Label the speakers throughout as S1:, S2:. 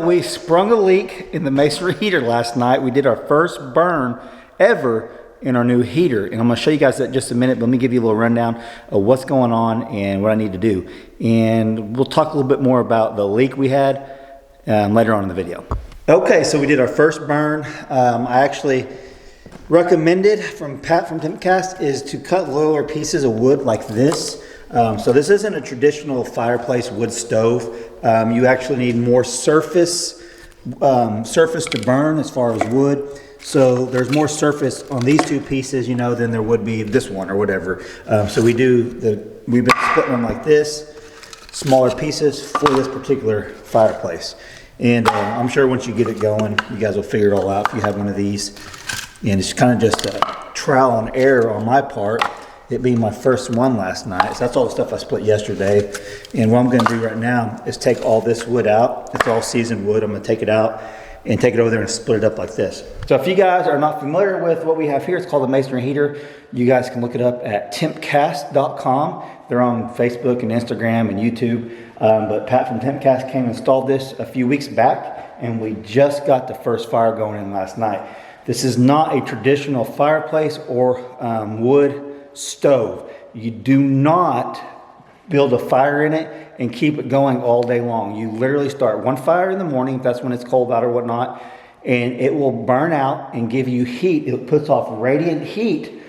S1: we sprung a leak in the masonry heater last night. We did our first burn ever in our new heater, and I'm going to show you guys that in just a minute, but let me give you a little rundown of what's going on and what I need to do, and we'll talk a little bit more about the leak we had later on in the video. Okay, so we did our first burn. I actually recommended from Pat from Timcast is to cut littler pieces of wood like this. So this isn't a traditional fireplace wood stove. You actually need more surface to burn as far as wood. So there's more surface on these two pieces, you know, than there would be this one or whatever. So we've been splitting them like this, smaller pieces for this particular fireplace. And I'm sure once you get it going, you guys will figure it all out if you have one of these. And it's kind of just a trial and error on my part, it being my first one last night. So that's all the stuff I split yesterday. And what I'm going to do right now is take all this wood out. It's all seasoned wood. I'm going to take it out and take it over there and split it up like this. So if you guys are not familiar with what we have here, it's called a masonry heater. You guys can look it up at tempcast.com. They're on Facebook and Instagram and YouTube. But Pat from Tempcast came and installed this a few weeks back, and we just got the first fire going in last night. This is not a traditional fireplace or wood stove. You do not build a fire in it and keep it going all day long. You literally start one fire in the morning, if that's when it's cold out or whatnot, and it will burn out and give you heat. It puts off radiant heat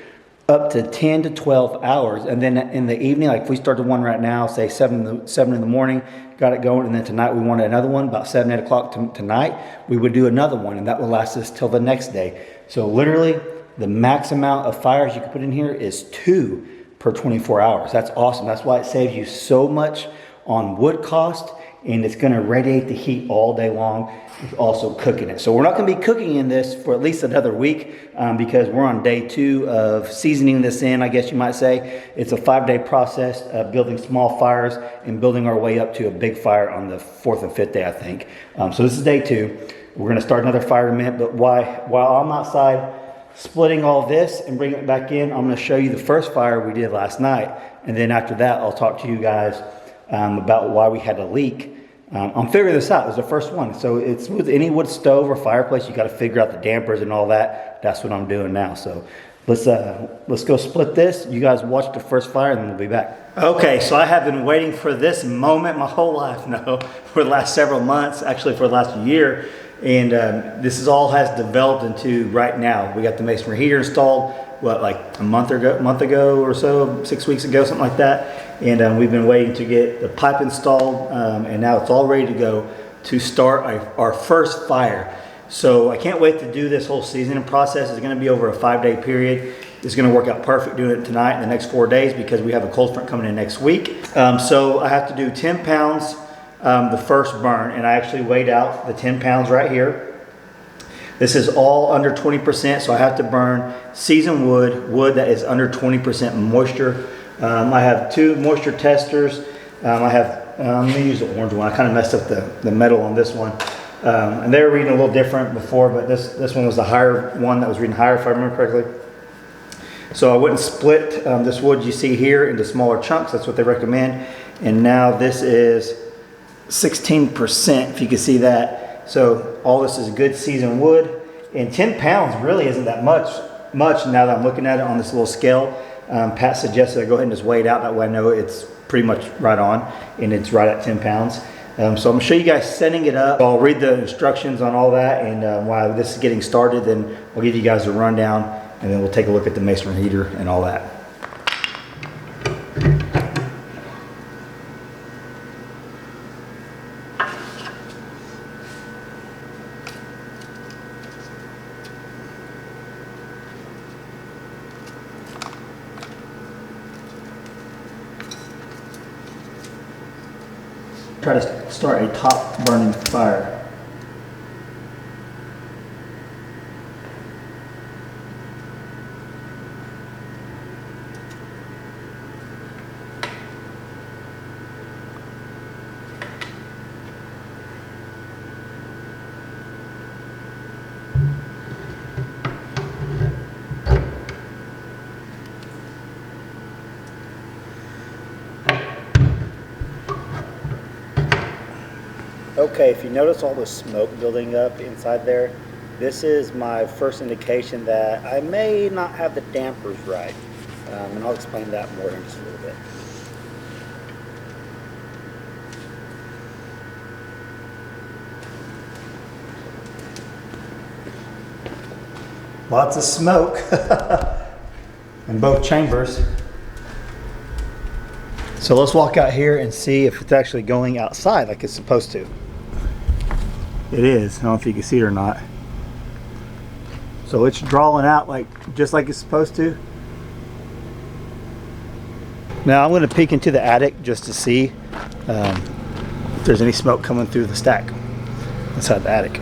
S1: up to 10 to 12 hours. And then in the evening, like if we started one right now, say 7 in the morning, got it going, and then tonight we wanted another one, about 7, 8 o'clock tonight, we would do another one, and that will last us till the next day. So literally, the max amount of fires you can put in here is 2 per 24 hours. That's awesome. That's why it saves you so much on wood cost, and it's gonna radiate the heat all day long, also cooking it. So we're not gonna be cooking in this for at least another week because we're on day 2 of seasoning this in, I guess you might say. It's a 5-day process of building small fires and building our way up to a big fire on the 4th and 5th day, I think. So this is day 2. We're gonna start another fire in a minute, but while I'm outside splitting all this and bringing it back in, I'm gonna show you the first fire we did last night. And then after that, I'll talk to you guys about why we had a leak. I'm figuring this out. It was the first one. So it's with any wood stove or fireplace, you got to figure out the dampers and all that. That's what I'm doing now. So let's go split this. You guys watch the first fire and then we'll be back. Okay, so I have been waiting for this moment my whole life now, for the last several months, actually for the last year. And this is all has developed into right now. We got the masonry heater installed, what, like a month ago or so, 6 weeks ago, something like that. And we've been waiting to get the pipe installed, and now it's all ready to go to start our first fire. So I can't wait to do this whole seasoning process. It's going to be over a 5-day period. It's going to work out perfect doing it tonight and the next 4 days because we have a cold front coming in next week. So I have to do 10 pounds the first burn, and I actually weighed out the 10 pounds right here. This is all under 20%, so I have to burn seasoned wood that is under 20% moisture. I have 2 moisture testers. Let me use the orange one. I kind of messed up the metal on this one. And they were reading a little different before, but this one was the higher one that was reading higher, if I remember correctly. So I went and split this wood you see here into smaller chunks. That's what they recommend. And now this is 16%, if you can see that. So all this is good seasoned wood. And 10 pounds really isn't that much now that I'm looking at it on this little scale. Pat suggested I go ahead and just weigh it out. That way I know it's pretty much right on, and it's right at 10 pounds. So I'm going to show you guys setting it up. I'll read the instructions on all that, and while this is getting started, then I'll give you guys a rundown, and then we'll take a look at the masonry heater and all that. Try to start a top burning fire. Okay, if you notice all the smoke building up inside there, this is my first indication that I may not have the dampers right. And I'll explain that more in just a little bit. Lots of smoke in both chambers. So let's walk out here and see if it's actually going outside like it's supposed to. It is. I don't know if you can see it or not. So it's drawing out just like it's supposed to. Now I'm going to peek into the attic just to see if there's any smoke coming through the stack inside the attic.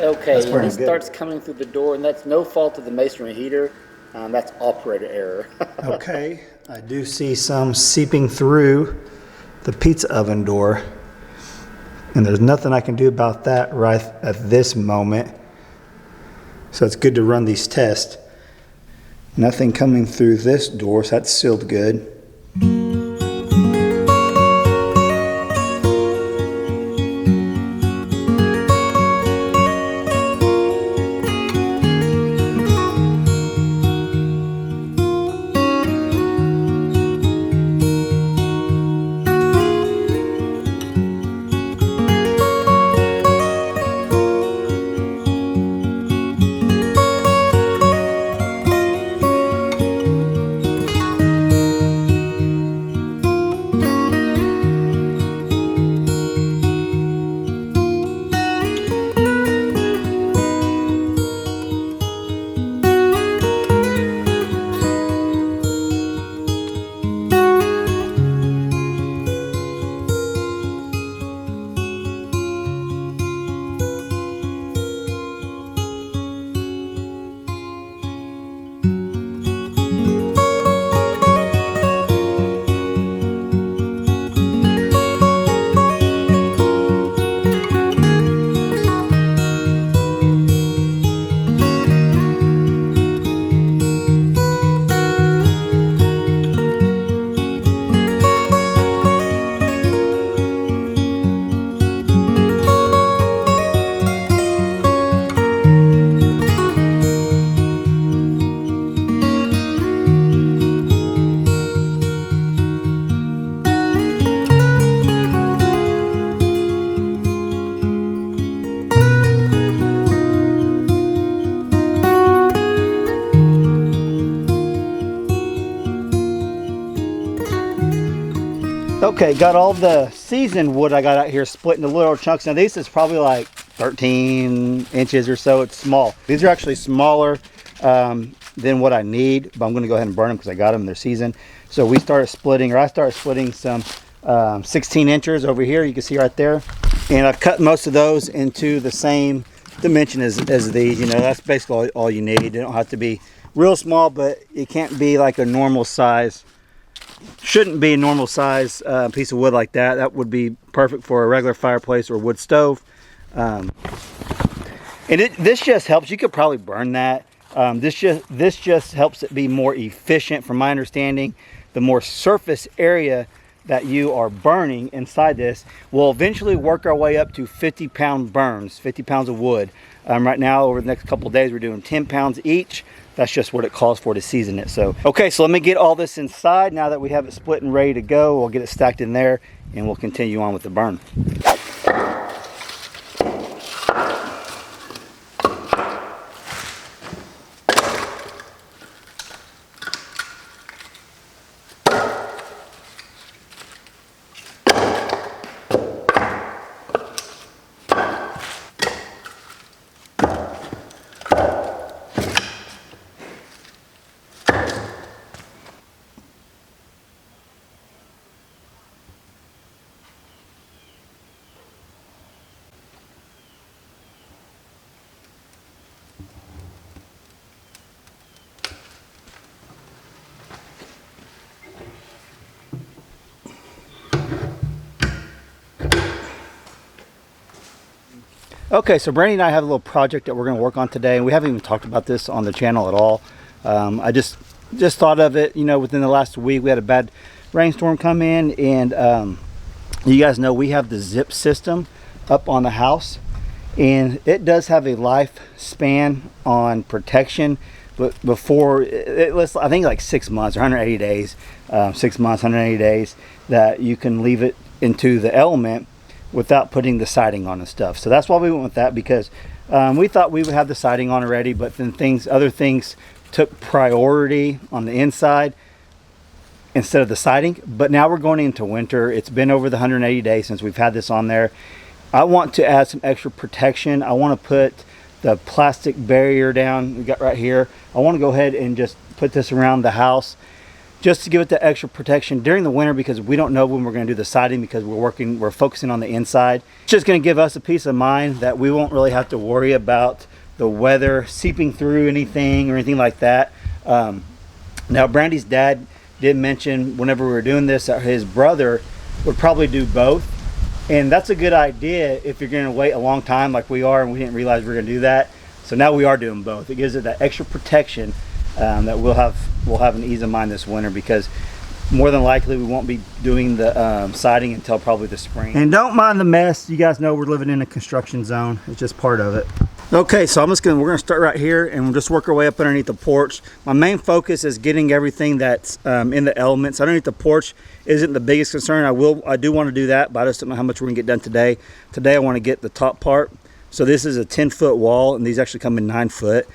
S1: Okay, and it starts coming through the door, and that's no fault of the masonry heater. That's operator error. Okay, I do see some seeping through the pizza oven door, and there's nothing I can do about that right at this moment. So it's good to run these tests. Nothing coming through this door, so that's sealed good. Okay, got all the seasoned wood I got out here split into little chunks. Now this is probably like 13 inches or so. It's small. These are actually smaller than what I need, but I'm going to go ahead and burn them because I got them and they're seasoned. So I started splitting some 16 inches over here. You can see right there. And I've cut most of those into the same dimension as these. You know, that's basically all you need. They don't have to be real small, but it can't be like a normal size. Shouldn't be a normal size piece of wood like that. That would be perfect for a regular fireplace or wood stove. And this just helps. You could probably burn that. This just helps it be more efficient. From my understanding, the more surface area that you are burning inside this will eventually work our way up to 50-pound burns, 50 pounds of wood. Right now, over the next couple of days, we're doing 10 pounds each. That's just what it calls for to season it. So, okay, so let me get all this inside. Now that we have it split and ready to go, we'll get it stacked in there and we'll continue on with the burn. Okay, so Brandy and I have a little project that we're going to work on today, and we haven't even talked about this on the channel at all. I just thought of it, you know, within the last week. We had a bad rainstorm come in, and you guys know we have the zip system up on the house, and it does have a lifespan on protection. But before it was, I think, like 6 months or 180 days, 6 months, 180 days, that you can leave it into the element without putting the siding on and stuff. So that's why we went with that, because we thought we would have the siding on already, but then other things took priority on the inside instead of the siding. But now we're going into winter. It's been over the 180 days since we've had this on there. I want to add some extra protection. I want to put the plastic barrier down we got right here. I want to go ahead and just put this around the house just to give it the extra protection during the winter, because we don't know when we're going to do the siding, because we're focusing on the inside. It's just going to give us a peace of mind that we won't really have to worry about the weather seeping through anything or anything like that. Now Brandy's dad did mention whenever we were doing this that his brother would probably do both, and that's a good idea if you're going to wait a long time like we are, and we didn't realize we were going to do that. So now we are doing both. It gives it that extra protection that we'll have an ease of mind this winter, because more than likely we won't be doing the siding until probably the spring. And don't mind the mess. You guys know we're living in a construction zone. It's just part of it. Okay, so we're gonna start right here and we'll just work our way up underneath the porch. My main focus is getting everything that's in the elements. Underneath the porch isn't the biggest concern. I do want to do that, but I just don't know how much we're gonna get done today. Today I want to get the top part. So this is a 10-foot wall, and these actually come in 9 foot.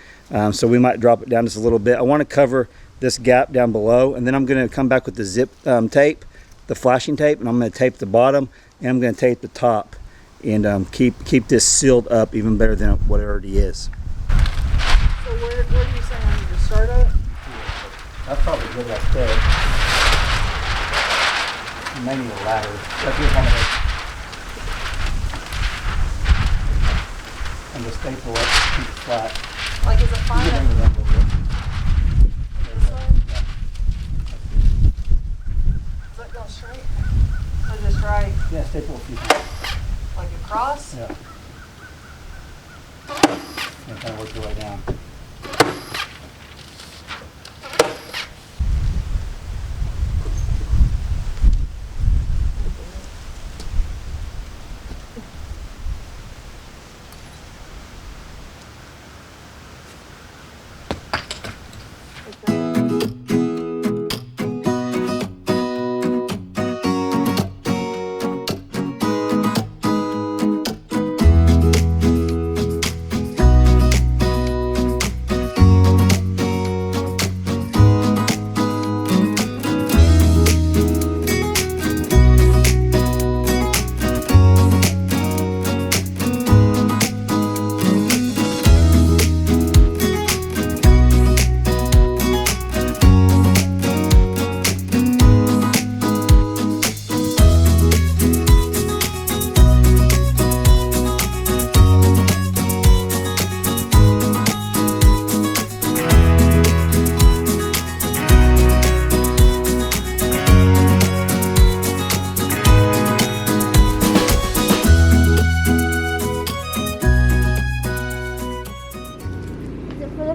S1: So we might drop it down just a little bit. I want to cover this gap down below, and then I'm going to come back with the zip tape, the flashing tape, and I'm going to tape the bottom, and I'm going to tape the top, and keep this sealed up even better than what it already is.
S2: So where do you say I need to start at?
S1: That's probably good right there. Maybe a ladder. That's your combination. And the staple up to keep it flat.
S2: Like, is it fine?
S1: This
S2: way? Does that go straight? Or just right?
S1: Yeah, staple a few times.
S2: Like across?
S1: Yeah. And kind of work your way down.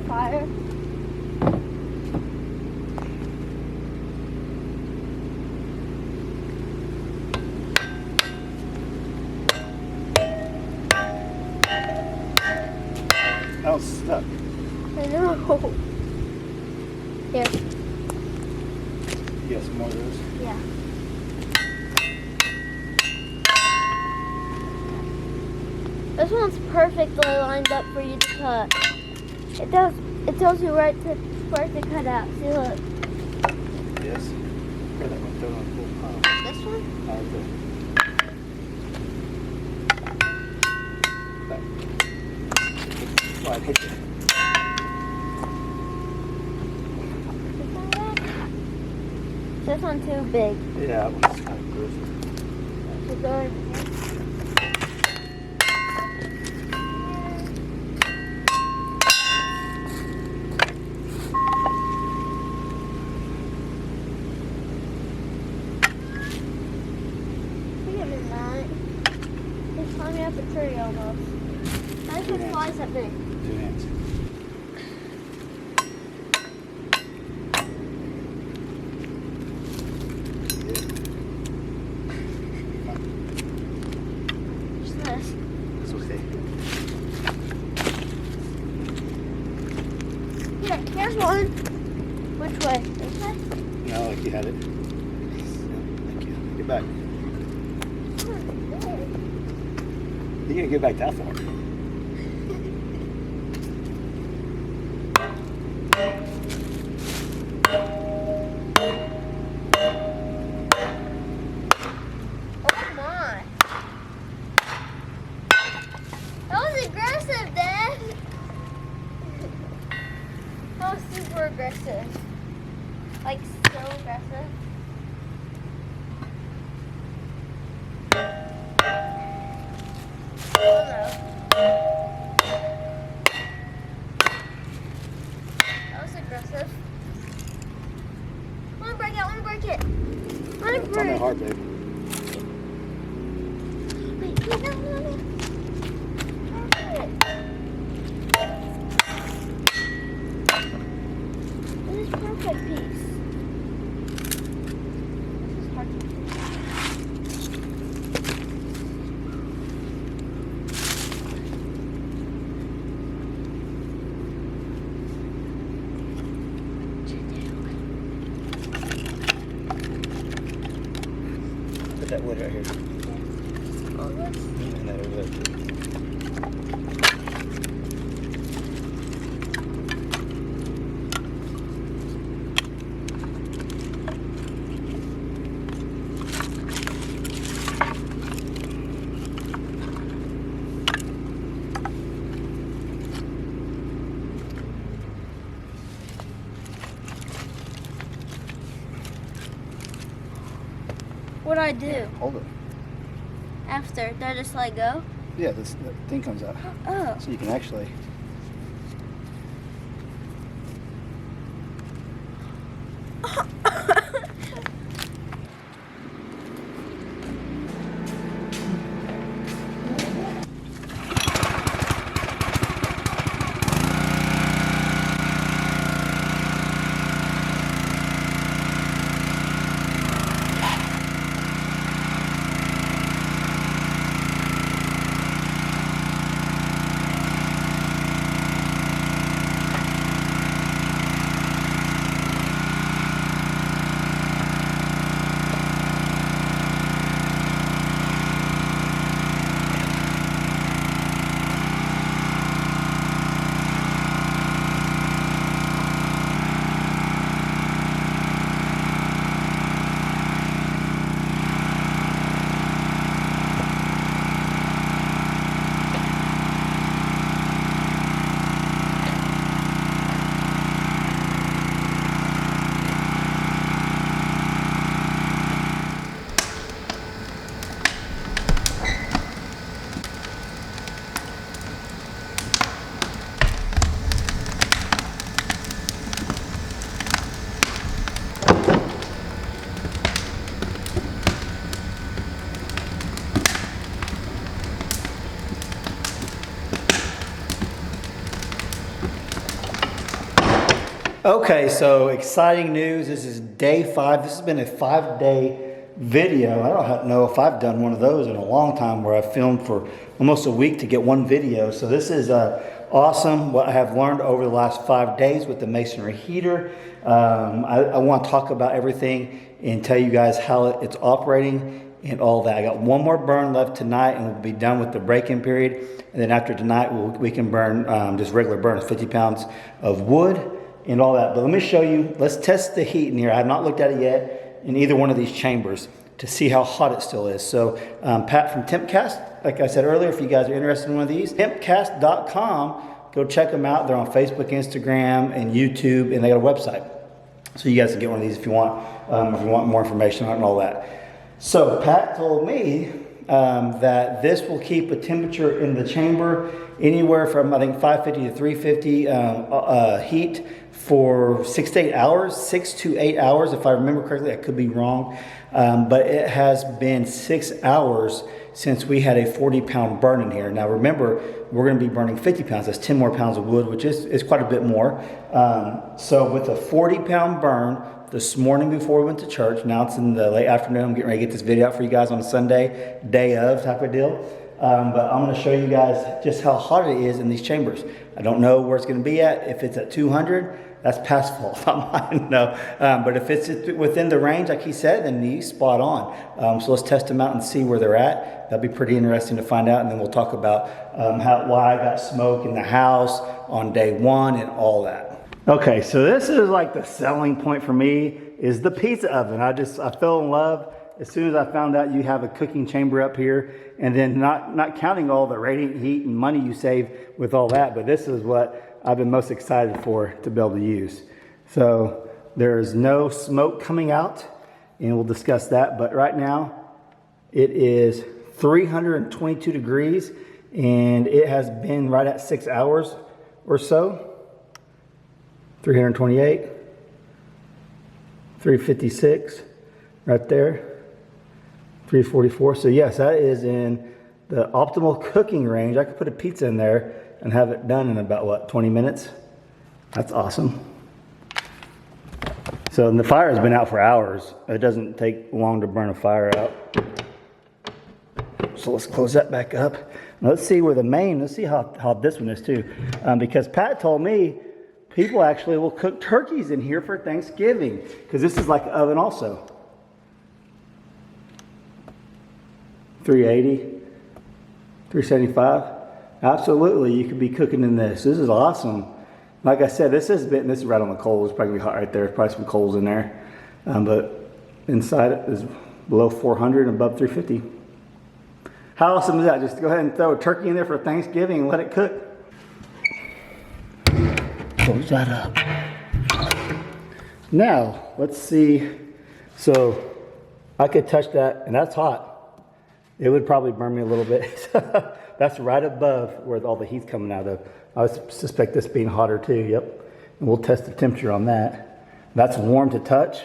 S3: Fire.
S1: That was stuck.
S3: I know. Here.
S1: You got some more of those?
S3: Yeah. This one's perfectly lined up for you to cut. It tells you where to cut out. See, look.
S1: Yes. That one throw on full pump.
S3: This one?
S1: Okay. Slide, hit it.
S3: This one too big.
S1: Yeah, that one's kind of gross.
S3: So go in here. He's climbing up a tree almost. That's what flies at me.
S1: 2 hands.
S3: Here's one. Which way? This way?
S1: No, like you had it. Thank you. Get back. You can't get back that far.
S3: Oh my. That was aggressive, Dad. That was super aggressive. Like, so aggressive. Oh no. That was aggressive. I wanna break it, I wanna break it. I wanna
S1: It's on
S3: break
S1: that
S3: it.
S1: hard, babe.
S3: Wait, no. This is perfect piece. This is hard to do.
S1: Put that wood right here.
S3: Oh, this.
S1: And that over there.
S3: What'd I do
S1: Hold it.
S3: after? Did I just let go?
S1: Yeah, this thing comes out.
S3: Oh.
S1: So you can actually. Okay, so exciting news. This is day 5. This has been a 5-day video. I don't know if I've done one of those in a long time where I've filmed for almost a week to get one video. So this is awesome what I have learned over the last 5 days with the masonry heater. I want to talk about everything and tell you guys how it's operating and all that. I got one more burn left tonight and we'll be done with the break-in period. And then after tonight, we can burn just regular burns, 50 pounds of wood and all that. But let me show you, let's test the heat in here. I have not looked at it yet in either one of these chambers to see how hot it still is. So Pat from Tempcast, like I said earlier, if you guys are interested in one of these, tempcast.com, go check them out. They're on Facebook, Instagram, and YouTube, and they got a website. So you guys can get one of these if you want more information on it and all that. So Pat told me that this will keep a temperature in the chamber anywhere from, I think, 550 to 350 heat for 6 to 8 hours, 6 to 8 hours, if I remember correctly. I could be wrong, but it has been 6 hours since we had a 40-pound burn in here. Now remember, we're going to be burning 50 pounds. That's 10 more pounds of wood, which is quite a bit more. So with a 40-pound burn this morning before we went to church, now it's in the late afternoon, I'm getting ready to get this video out for you guys on a Sunday, day of type of deal. but I'm gonna show you guys just how hot it is in these chambers. I don't know where it's gonna be at. If it's at 200, that's past fault, not mine, no. But if it's within the range, like he said, then he's spot on. So let's test them out and see where they're at. That'll be pretty interesting to find out, and then we'll talk about why I got smoke in the house on day 1 and all that. Okay, so this is like the selling point for me, is the pizza oven. I fell in love as soon as I found out you have a cooking chamber up here, and then not counting all the radiant heat and money you save with all that, but this is what I've been most excited for to be able to use. So there's no smoke coming out, and we'll discuss that. But right now it is 322 degrees, and it has been right at 6 hours or so. 328, 356, right there, 344. So yes, that is in the optimal cooking range. I could put a pizza in there and have it done in about, what, 20 minutes? That's awesome. So the fire has been out for hours. It doesn't take long to burn a fire out. So let's close that back up. Now let's see where the main, let's see how this one is too. Because Pat told me people actually will cook turkeys in here for Thanksgiving, because this is like an oven also. 380, 375. Absolutely, you could be cooking in this. This is awesome. Like I said, this is right on the coals. It's probably gonna be hot right there. There's probably some coals in there. But inside it is below 400 and above 350. How awesome is that? Just go ahead and throw a turkey in there for Thanksgiving and let it cook. Close that up. Now, let's see. So I could touch that, and that's hot. It would probably burn me a little bit. That's right above where all the heat's coming out of. I suspect this being hotter too, yep. And we'll test the temperature on that. That's warm to touch.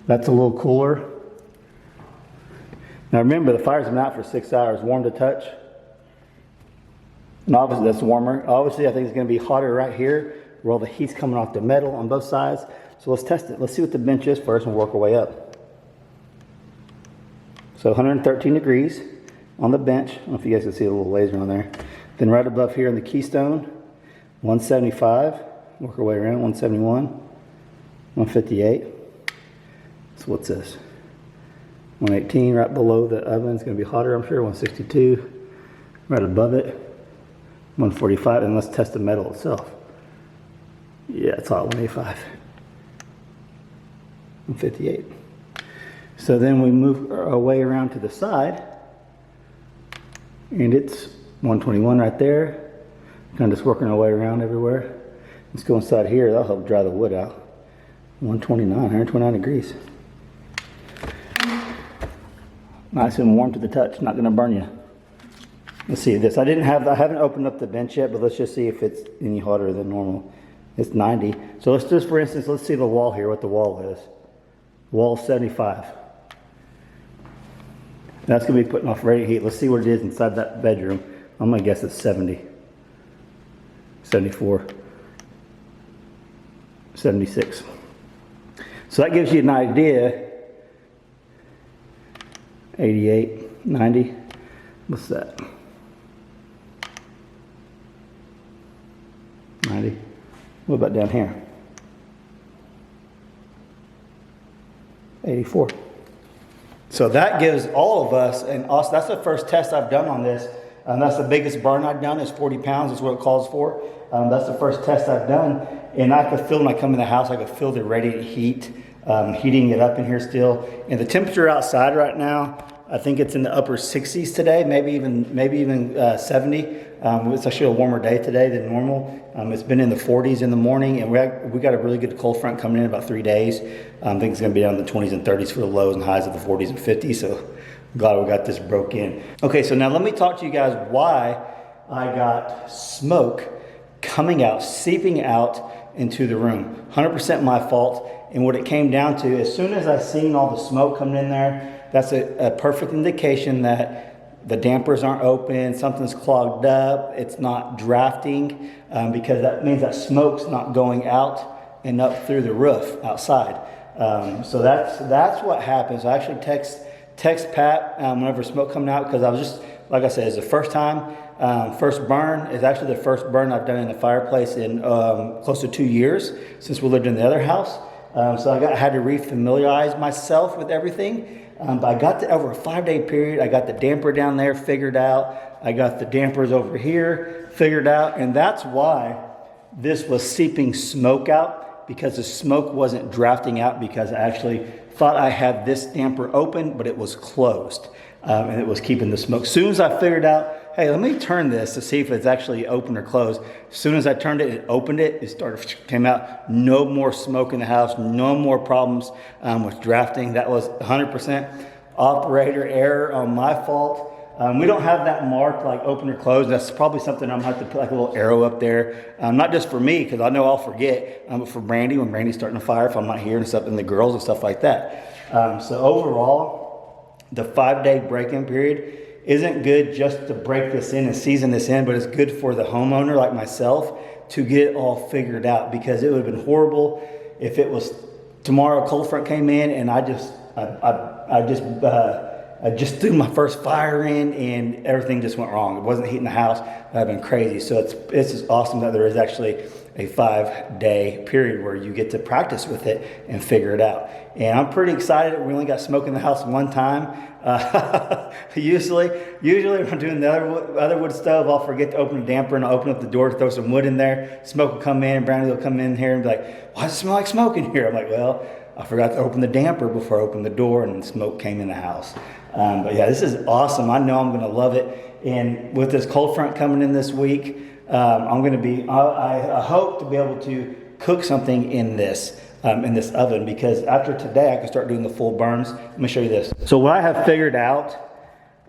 S1: That's a little cooler. Now remember, the fire's been out for 6 hours, warm to touch. And obviously that's warmer. Obviously I think it's gonna be hotter right here where all the heat's coming off the metal on both sides. So let's test it. Let's see what the bench is first and work our way up. So 113 degrees on the bench. I don't know if you guys can see a little laser on there. Then right above here in the keystone, 175. Work our way around, 171, 158. So what's this? 118, right below the oven. It's going to be hotter, I'm sure. 162, right above it. 145, and let's test the metal itself. Yeah, it's hot, 185. 158. So then we move our way around to the side, and it's 121 right there. Kind of just working our way around everywhere. Let's go inside here. That'll help dry the wood out. 129 degrees. Nice and warm to the touch. Not going to burn you. Let's see this. I haven't opened up the bench yet, but let's just see if it's any hotter than normal. It's 90. So let's just, for instance, let's see the wall here. What the wall is. Wall 75. That's going to be putting off radiant heat. Let's see what it is inside that bedroom. I'm going to guess it's 70. 74. 76. So that gives you an idea. 88, 90. What's that? 90. What about down here? 84. So that gives all of us, and us, that's the first test I've done on this. That's the biggest burn I've done is 40 pounds is what it calls for. That's the first test I've done. And I could feel when I come in the house, I could feel the radiant heat, heating it up in here still. And the temperature outside right now, I think it's in the upper 60s today, maybe even 70. It's actually a warmer day today than normal. It's been in the 40s in the morning, and we got a really good cold front coming in about 3 days. I think it's going to be down in the 20s and 30s for the lows and highs of the 40s and 50s. So I'm glad we got this broke in. Okay, so now let me talk to you guys why I got smoke coming out, seeping out into the room. 100% my fault. And what it came down to, as soon as I seen all the smoke coming in there, that's a perfect indication that the dampers aren't open, something's clogged up, it's not drafting, because that means that smoke's not going out and up through the roof outside. So that's what happens. I actually text Pat whenever smoke coming out, because I was just, like I said, it's the first time, first burn. It's actually the first burn I've done in the fireplace in close to 2 years since we lived in the other house. So I had to re-familiarize myself with everything. But I got over a 5-day period. I got the damper down there figured out. I got the dampers over here figured out. And that's why this was seeping smoke out, because the smoke wasn't drafting out, because I actually thought I had this damper open, but it was closed. And it was keeping the smoke. As soon as I figured out, hey, let me turn this to see if it's actually open or closed. As soon as I turned it and opened it, came out. No more smoke in the house. No more problems with drafting. That was 100% operator error on my fault. We don't have that mark like open or closed. That's probably something I'm going to have to put like a little arrow up there. Not just for me, because I know I'll forget, but for Brandy, when Brandy's starting a fire, if I'm not here and stuff, and the girls and stuff like that. So overall, the 5-day break-in period isn't good just to break this in and season this in, but it's good for the homeowner like myself to get it all figured out, because it would have been horrible if it was tomorrow a cold front came in and I just threw my first fire in and everything just went wrong. It wasn't heating the house. That would have been crazy. So it's just awesome that there is actually a 5-day period where you get to practice with it and figure it out. And I'm pretty excited. We only got smoke in the house one time. Usually if I'm doing the other wood stove, I'll forget to open the damper and I'll open up the door to throw some wood in there. Smoke will come in and Brandy will come in here and be like, why does it smell like smoke in here? I'm like, well, I forgot to open the damper before I opened the door and smoke came in the house. But yeah, this is awesome. I know I'm going to love it. And with this cold front coming in this week, I'm going to be, I hope to be able to cook something in this oven, because after today I can start doing the full burns. Let me show you this. So what I have figured out,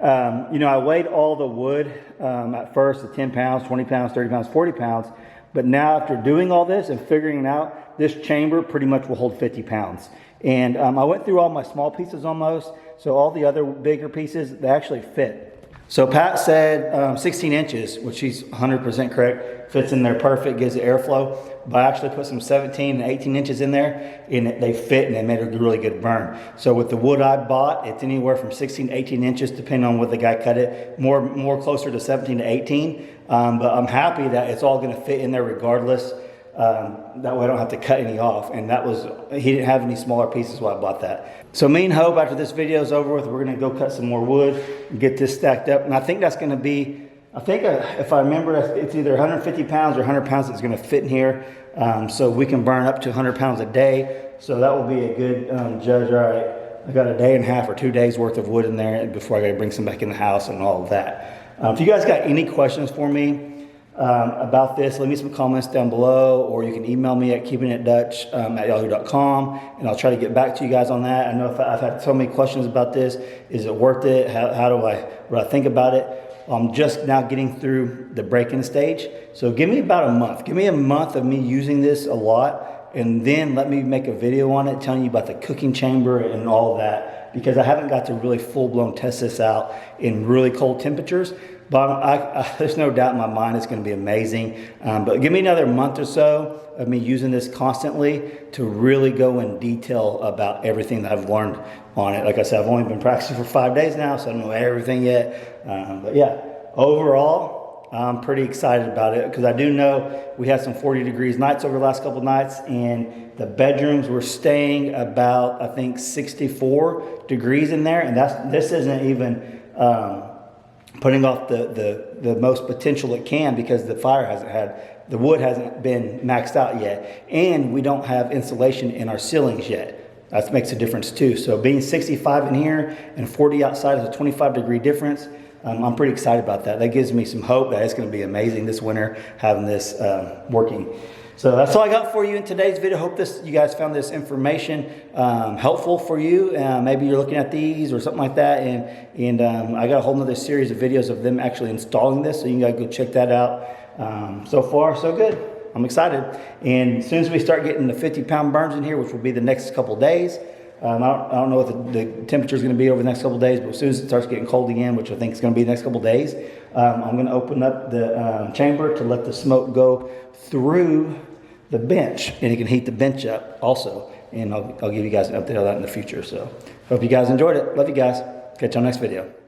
S1: I weighed all the wood at first, the 10 pounds, 20 pounds, 30 pounds, 40 pounds. But now after doing all this and figuring it out, this chamber pretty much will hold 50 pounds. And I went through all my small pieces almost. So all the other bigger pieces, they actually fit. So Pat said 16 inches, which she's 100% correct, fits in there perfect, gives it airflow. But I actually put some 17 and 18 inches in there, and they fit, and they made a really good burn. So with the wood I bought, it's anywhere from 16 to 18 inches, depending on what the guy cut it. More closer to 17 to 18. But I'm happy that it's all going to fit in there regardless. That way I don't have to cut any off. And he didn't have any smaller pieces while I bought that. So me and Hope, after this video is over with, we're going to go cut some more wood and get this stacked up. And I think that's going to be, if I remember, it's either 150 pounds or 100 pounds that's going to fit in here. So we can burn up to 100 pounds a day. So that will be a good judge. All right, I got a day and a half or 2 days worth of wood in there before I got to bring some back in the house and all of that. If you guys got any questions for me about this, leave me some comments down below, or you can email me at keepingitdutch@yahoo.com, and I'll try to get back to you guys on that. I know I've had so many questions about this. Is it worth it? What do I think about it? I'm just now getting through the break-in stage. So give me about a month. Give me a month of me using this a lot, and then let me make a video on it telling you about the cooking chamber and all of that, because I haven't got to really full-blown test this out in really cold temperatures. But there's no doubt in my mind it's going to be amazing. But give me another month or so of me using this constantly to really go in detail about everything that I've learned on it. Like I said, I've only been practicing for 5 days now, so I don't know everything yet. But yeah, overall, I'm pretty excited about it, because I do know we had some 40 degrees nights over the last couple of nights, and the bedrooms were staying about, I think, 64 degrees in there. And this isn't even putting off the most potential it can, because the wood hasn't been maxed out yet, and we don't have insulation in our ceilings yet. That makes a difference too. So being 65 in here and 40 outside is a 25-degree difference. I'm pretty excited about that. That gives me some hope that it's going to be amazing this winter having this working. So that's all I got for you in today's video. Hope you guys found this information helpful for you. Maybe you're looking at these or something like that. And I got a whole nother series of videos of them actually installing this, so you can go check that out. So far, so good. I'm excited. And as soon as we start getting the 50-pound burns in here, which will be the next couple days, I don't know what the temperature is going to be over the next couple of days, but as soon as it starts getting cold again, which I think is going to be the next couple of days, I'm going to open up the chamber to let the smoke go through the bench, and it can heat the bench up also. And I'll give you guys an update on that in the future. So hope you guys enjoyed it. Love you guys. Catch y'all next video.